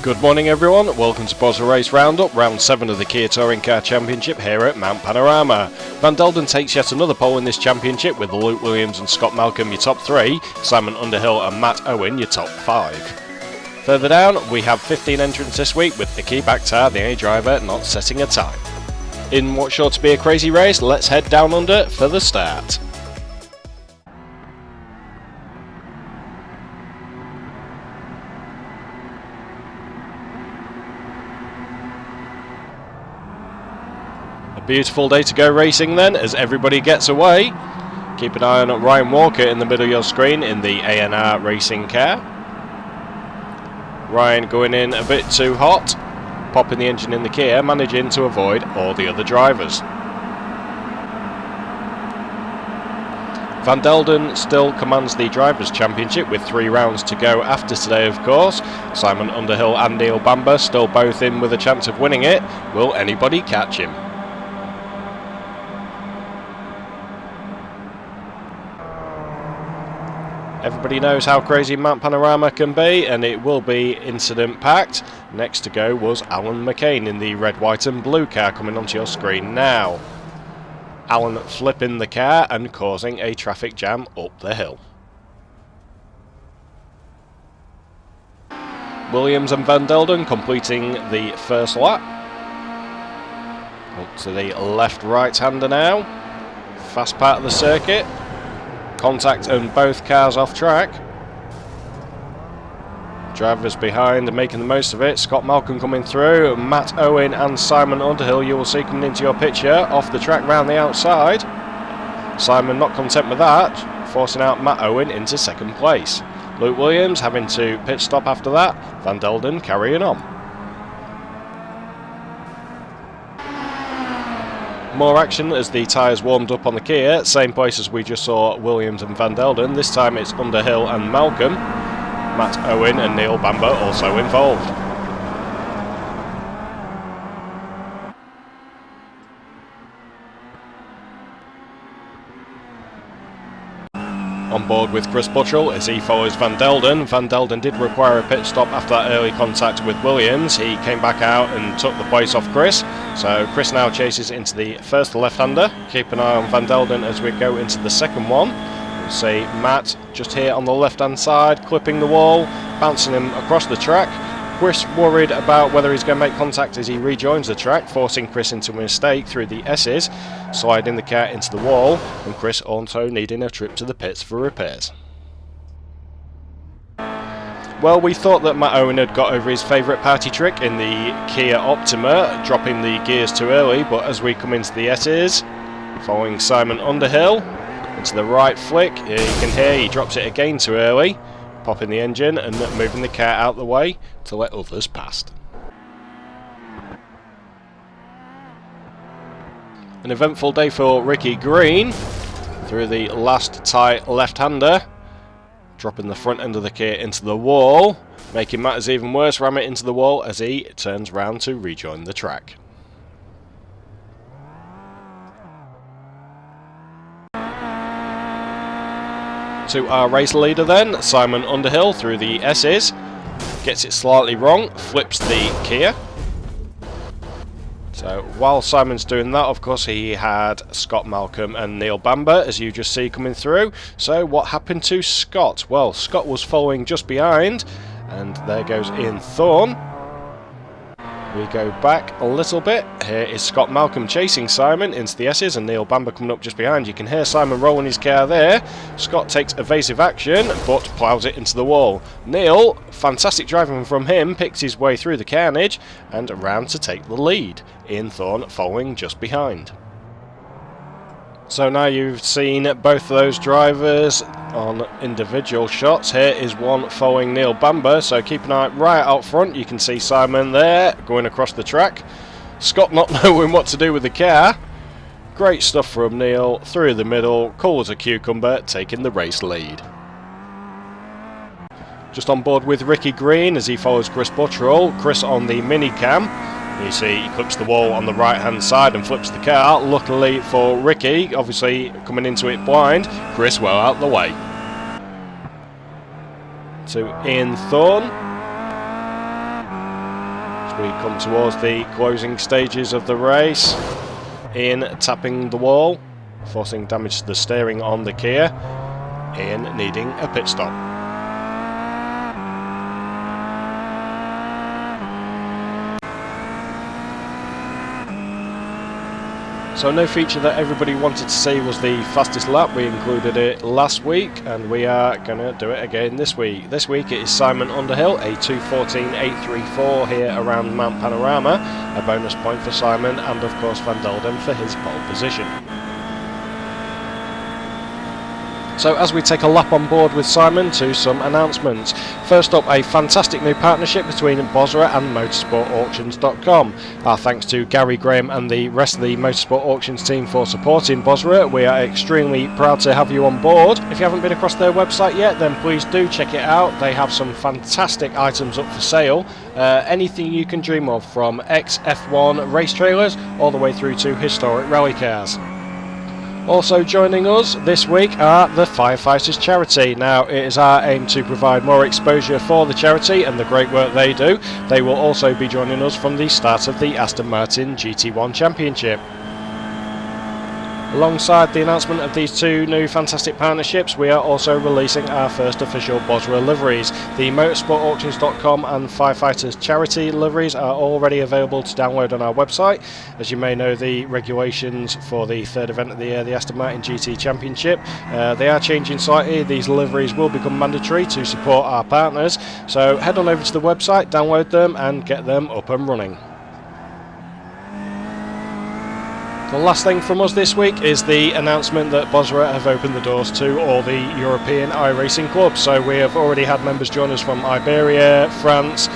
Good morning everyone, welcome to BOSRA Race Roundup, round 7 of the Kia Touring Car Championship here at Mount Panorama. Van Delden takes yet another pole in this championship with Luke Williams and Scott Malcolm your top 3, Simon Underhill and Matt Owen your top 5. Further down we have 15 entrants this week with Vicky Bakhtar, the A driver, not setting a time. In what's sure to be a crazy race, let's head down under for the start. Beautiful day to go racing then, as everybody gets away. Keep an eye on Ryan Walker in the middle of your screen in the A&R racing car. Ryan going in a bit too hot, popping the engine in the Kia, managing to avoid all the other drivers. Van Delden still commands the Drivers' Championship with 3 rounds to go after today, of course. Simon Underhill and Neil Bamber still both in with a chance of winning it. Will anybody catch him? Everybody knows how crazy Mount Panorama can be, and it will be incident packed. Next to go was Alan McCain in the red, white and blue car coming onto your screen now. Alan flipping the car and causing a traffic jam up the hill. Williams and Van Delden completing the first lap. Up to the left right hander now. Fast part of the circuit. Contact on both cars off track. Drivers behind and making the most of it. Scott Malcolm coming through. Matt Owen and Simon Underhill you will see coming into your picture off the track round the outside. Simon not content with that, forcing out Matt Owen into second place. Luke Williams having to pit stop after that. Van Delden carrying on. More action as the tyres warmed up on the Kia, same place as we just saw Williams and Van Delden. This time it's Underhill and Malcolm. Matt Owen and Neil Bamber also involved. On board with Chris Buttrell as he follows Van Delden. Van Delden did require a pit stop after that early contact with Williams. He came back out and took the place off Chris. So Chris now chases into the first left-hander. Keep an eye on Van Delden as we go into the second one. We'll see Matt just here on the left-hand side, clipping the wall, bouncing him across the track. Chris worried about whether he's going to make contact as he rejoins the track, forcing Chris into a mistake through the S's, sliding the car into the wall, and Chris also needing a trip to the pits for repairs. Well, we thought that Matt Owen had got over his favourite party trick in the Kia Optima, dropping the gears too early, but as we come into the S's, following Simon Underhill, into the right flick, you can hear he drops it again too early, popping the engine and moving the car out the way to let others past. An eventful day for Ricky Green through the last tight left-hander, dropping the front end of the Kia into the wall, making matters even worse, ram it into the wall as he turns round to rejoin the track. To our race leader then, Simon Underhill through the S's, gets it slightly wrong, flips the Kia. So while Simon's doing that, of course he had Scott Malcolm and Neil Bamber as you just see coming through. So what happened to Scott? Well, Scott was following just behind, and there goes Ian Thorne. We go back a little bit. Here is Scott Malcolm chasing Simon into the S's and Neil Bamber coming up just behind. You can hear Simon rolling his car there. Scott takes evasive action but ploughs it into the wall. Neil, fantastic driving from him, picks his way through the carnage and around to take the lead. Ian Thorne following just behind. So now you've seen both of those drivers on individual shots. Here is one following Neil Bamber, so keep an eye right out front. You can see Simon there going across the track. Scott not knowing what to do with the car. Great stuff from Neil through the middle, cool as a cucumber, taking the race lead. Just on board with Ricky Green as he follows Chris Buttrell. Chris on the mini cam. You see he clips the wall on the right hand side and flips the car. Luckily for Ricky, obviously coming into it blind, Chris well out the way. To Ian Thorne. we come towards the closing stages of the race. Ian tapping the wall, forcing damage to the steering on the Kia. Ian needing a pit stop. So no feature that everybody wanted to see was the fastest lap. We included it last week and we are going to do it again this week. This week it is Simon Underhill, a 2:14.834 here around Mount Panorama. A bonus point for Simon and of course Van Delden for his pole position. So as we take a lap on board with Simon to some announcements. First up, a fantastic new partnership between BOSRA and motorsportauctions.com. Our thanks to Gary Graham and the rest of the Motorsport Auctions team for supporting BOSRA. We are extremely proud to have you on board. If you haven't been across their website yet, then please do check it out. They have some fantastic items up for sale. Anything you can dream of, from ex-F1 race trailers all the way through to historic rally cars. Also joining us this week are the Firefighters Charity. Now it is our aim to provide more exposure for the charity and the great work they do. They will also be joining us from the start of the Aston Martin GT1 Championship. Alongside the announcement of these two new fantastic partnerships, we are also releasing our first official BOSRA liveries. The motorsportauctions.com and Firefighters Charity liveries are already available to download on our website. As you may know, the regulations for the third event of the year, the Aston Martin GT Championship, they are changing slightly. These liveries will become mandatory to support our partners. So head on over to the website, download them and get them up and running. The last thing from us this week is the announcement that BOSRA have opened the doors to all the European iRacing clubs. So we have already had members join us from Iberia, France,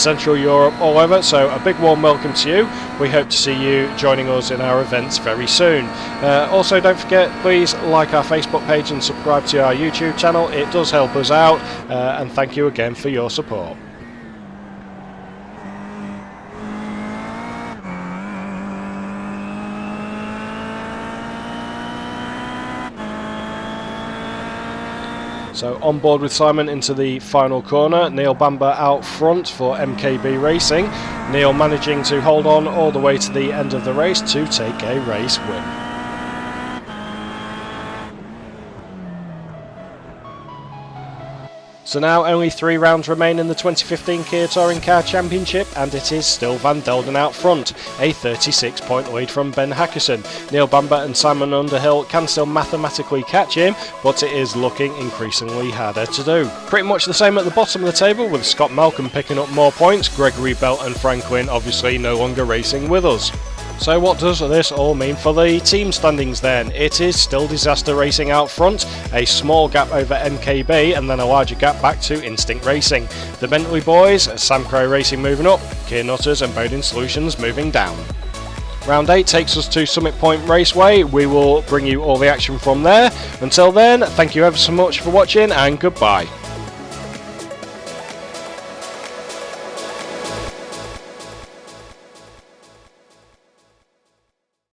Central Europe, all over. So a big warm welcome to you. We hope to see you joining us in our events very soon. Also, don't forget, please like our Facebook page and subscribe to our YouTube channel. It does help us out, and thank you again for your support. So on board with Simon into the final corner, Neil Bamber out front for MKB Racing. Neil managing to hold on all the way to the end of the race to take a race win. So now only 3 rounds remain in the 2015 Kia Touring Car Championship, and it is still Van Delden out front, a 36-point lead from Ben Hackerson. Neil Bamber and Simon Underhill can still mathematically catch him, but it is looking increasingly harder to do. Pretty much the same at the bottom of the table, with Scott Malcolm picking up more points, Gregory Belt and Franklin obviously no longer racing with us. So what does this all mean for the team standings then? It is still Disaster Racing out front, a small gap over MKB and then a larger gap back to Instinct Racing. The Bentley boys, Sam Crow Racing moving up, Keir Nutters and Bowden Solutions moving down. Round 8 takes us to Summit Point Raceway. We will bring you all the action from there. Until then, thank you ever so much for watching and goodbye.